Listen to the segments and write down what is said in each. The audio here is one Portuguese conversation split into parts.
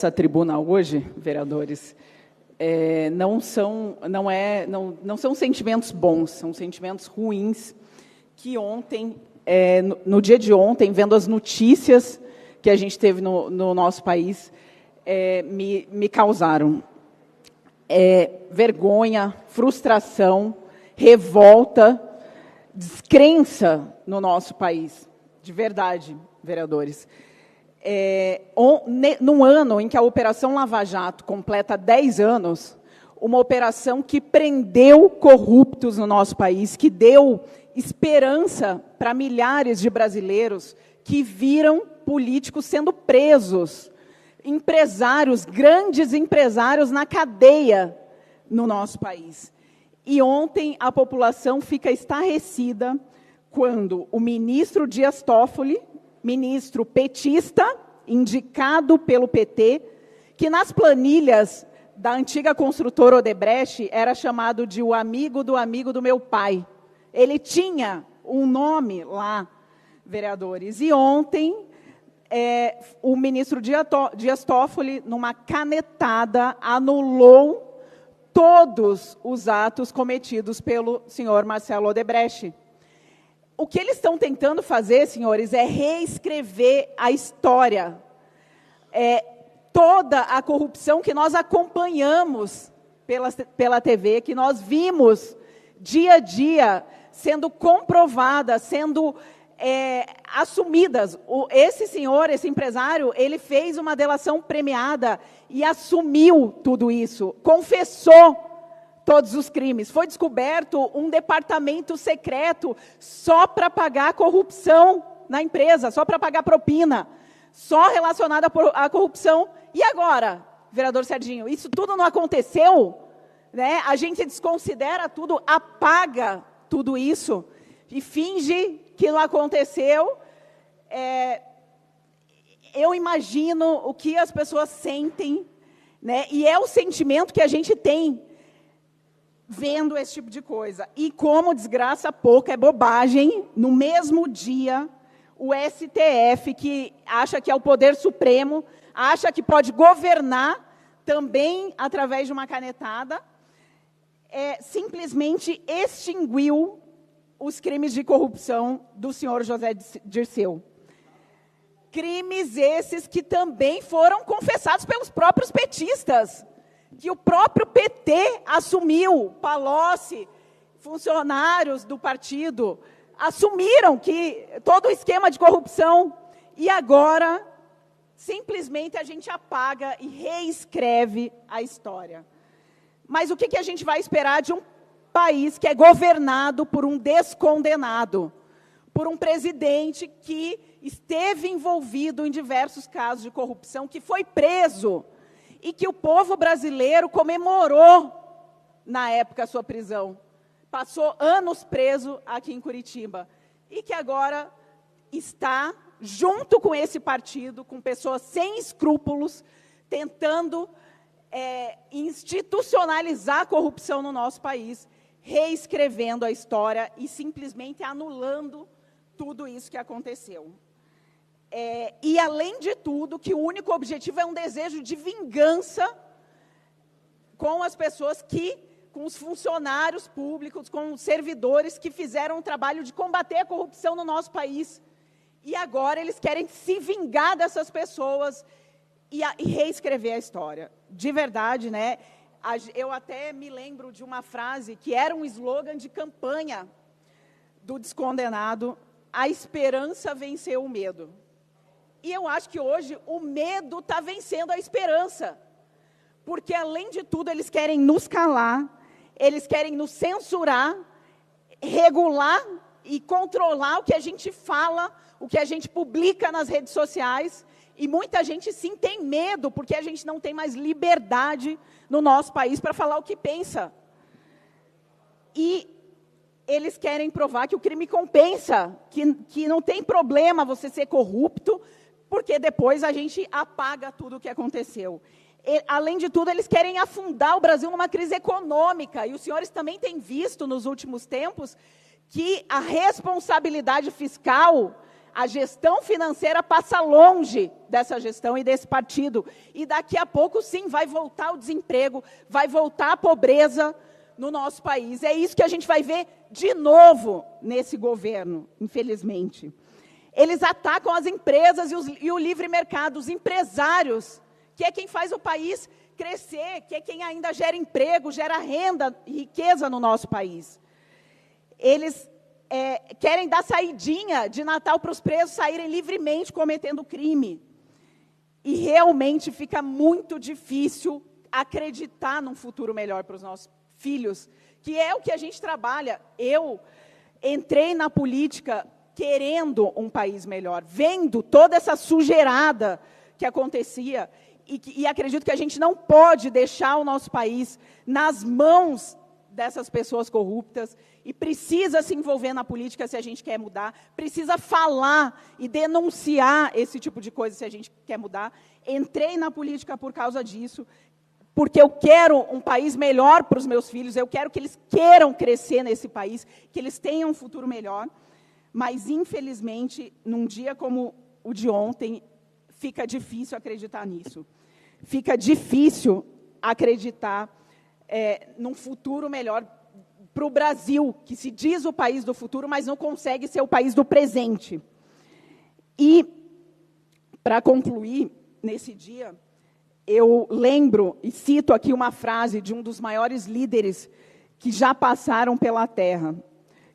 Essa tribuna hoje, vereadores, não são sentimentos bons, são sentimentos ruins que ontem, no dia de ontem, vendo as notícias que a gente teve no nosso país, me causaram vergonha, frustração, revolta, descrença no nosso país, de verdade, vereadores. Num ano em que a Operação Lava Jato completa 10 anos, uma operação que prendeu corruptos no nosso país, que deu esperança para milhares de brasileiros que viram políticos sendo presos, empresários, grandes empresários na cadeia no nosso país. E ontem a população fica estarrecida quando o ministro Dias Toffoli, ministro petista, indicado pelo PT, que nas planilhas da antiga construtora Odebrecht era chamado de o amigo do meu pai. Ele tinha um nome lá, vereadores. E ontem, o ministro Dias Toffoli, numa canetada, anulou todos os atos cometidos pelo senhor Marcelo Odebrecht. O que eles estão tentando fazer, senhores, é reescrever a história. Toda a corrupção que nós acompanhamos pela TV, que nós vimos dia a dia sendo comprovada, sendo assumidas. Esse senhor, esse empresário, ele fez uma delação premiada e assumiu tudo isso, confessou todos os crimes. Foi descoberto um departamento secreto só para pagar corrupção na empresa, só para pagar propina, só relacionada à corrupção. E agora, vereador Serginho, isso tudo não aconteceu? Né? A gente desconsidera tudo, apaga tudo isso e finge que não aconteceu. Eu imagino o que as pessoas sentem, né? E é o sentimento que a gente tem vendo esse tipo de coisa. E como desgraça pouca, é bobagem, no mesmo dia, o STF, que acha que é o poder supremo, acha que pode governar também através de uma canetada, simplesmente extinguiu os crimes de corrupção do senhor José Dirceu. Crimes esses que também foram confessados pelos próprios petistas, que o próprio PT assumiu, Palocci, funcionários do partido, assumiram que todo o esquema de corrupção, e agora, simplesmente, a gente apaga e reescreve a história. Mas o que a gente vai esperar de um país que é governado por um descondenado, por um presidente que esteve envolvido em diversos casos de corrupção, que foi preso, e que o povo brasileiro comemorou, na época, a sua prisão. Passou anos preso aqui em Curitiba. E que agora está, junto com esse partido, com pessoas sem escrúpulos, tentando institucionalizar a corrupção no nosso país, reescrevendo a história e simplesmente anulando tudo isso que aconteceu. E, além de tudo, que o único objetivo é um desejo de vingança com as pessoas com os funcionários públicos, com os servidores que fizeram o trabalho de combater a corrupção no nosso país. E agora eles querem se vingar dessas pessoas e reescrever a história. De verdade, né? Eu até me lembro de uma frase que era um slogan de campanha do descondenado: a esperança venceu o medo. E eu acho que hoje o medo está vencendo a esperança. Porque, além de tudo, eles querem nos calar, eles querem nos censurar, regular e controlar o que a gente fala, o que a gente publica nas redes sociais. E muita gente, sim, tem medo, porque a gente não tem mais liberdade no nosso país para falar o que pensa. E eles querem provar que o crime compensa, que não tem problema você ser corrupto, porque depois a gente apaga tudo o que aconteceu. Além de tudo, eles querem afundar o Brasil numa crise econômica. E os senhores também têm visto, nos últimos tempos, que a responsabilidade fiscal A gestão financeira passa longe dessa gestão e desse partido. E daqui a pouco, sim, vai voltar o desemprego, vai voltar a pobreza no nosso país. É isso que a gente vai ver de novo nesse governo, infelizmente. Eles atacam as empresas e o livre mercado, os empresários, que é quem faz o país crescer, que é quem ainda gera emprego, gera renda e riqueza no nosso país. Eles querem dar saidinha de Natal para os presos saírem livremente cometendo crime. E realmente fica muito difícil acreditar num futuro melhor para os nossos filhos, que é o que a gente trabalha. Eu entrei na política querendo um país melhor, vendo toda essa sujeirada que acontecia, e acredito que a gente não pode deixar o nosso país nas mãos dessas pessoas corruptas, e precisa se envolver na política se a gente quer mudar, precisa falar e denunciar esse tipo de coisa se a gente quer mudar. Entrei na política por causa disso, porque eu quero um país melhor para os meus filhos, eu quero que eles queiram crescer nesse país, que eles tenham um futuro melhor, mas, infelizmente, num dia como o de ontem, fica difícil acreditar nisso. Fica difícil acreditar num futuro melhor para o Brasil, que se diz o país do futuro, mas não consegue ser o país do presente. E, para concluir, nesse dia, eu lembro e cito aqui uma frase de um dos maiores líderes que já passaram pela Terra,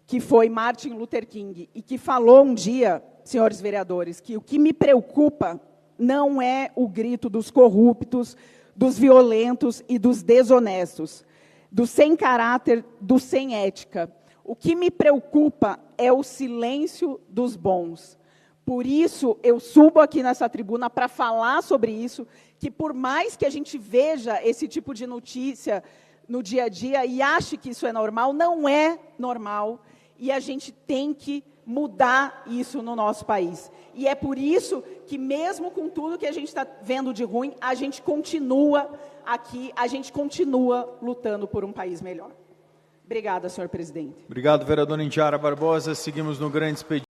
que foi Martin Luther King, e que falou um dia, senhores vereadores, que o que me preocupa não é o grito dos corruptos, dos violentos e dos desonestos, do sem caráter, do sem ética. O que me preocupa é o silêncio dos bons. Por isso, eu subo aqui nessa tribuna para falar sobre isso, que por mais que a gente veja esse tipo de notícia no dia a dia e ache que isso é normal, não é normal, e a gente tem que mudar isso no nosso país. E é por isso que, mesmo com tudo que a gente está vendo de ruim, a gente continua aqui, a gente continua lutando por um país melhor. Obrigada, senhor presidente. Obrigado, vereadora Indiara Barbosa. Seguimos no grande expediente.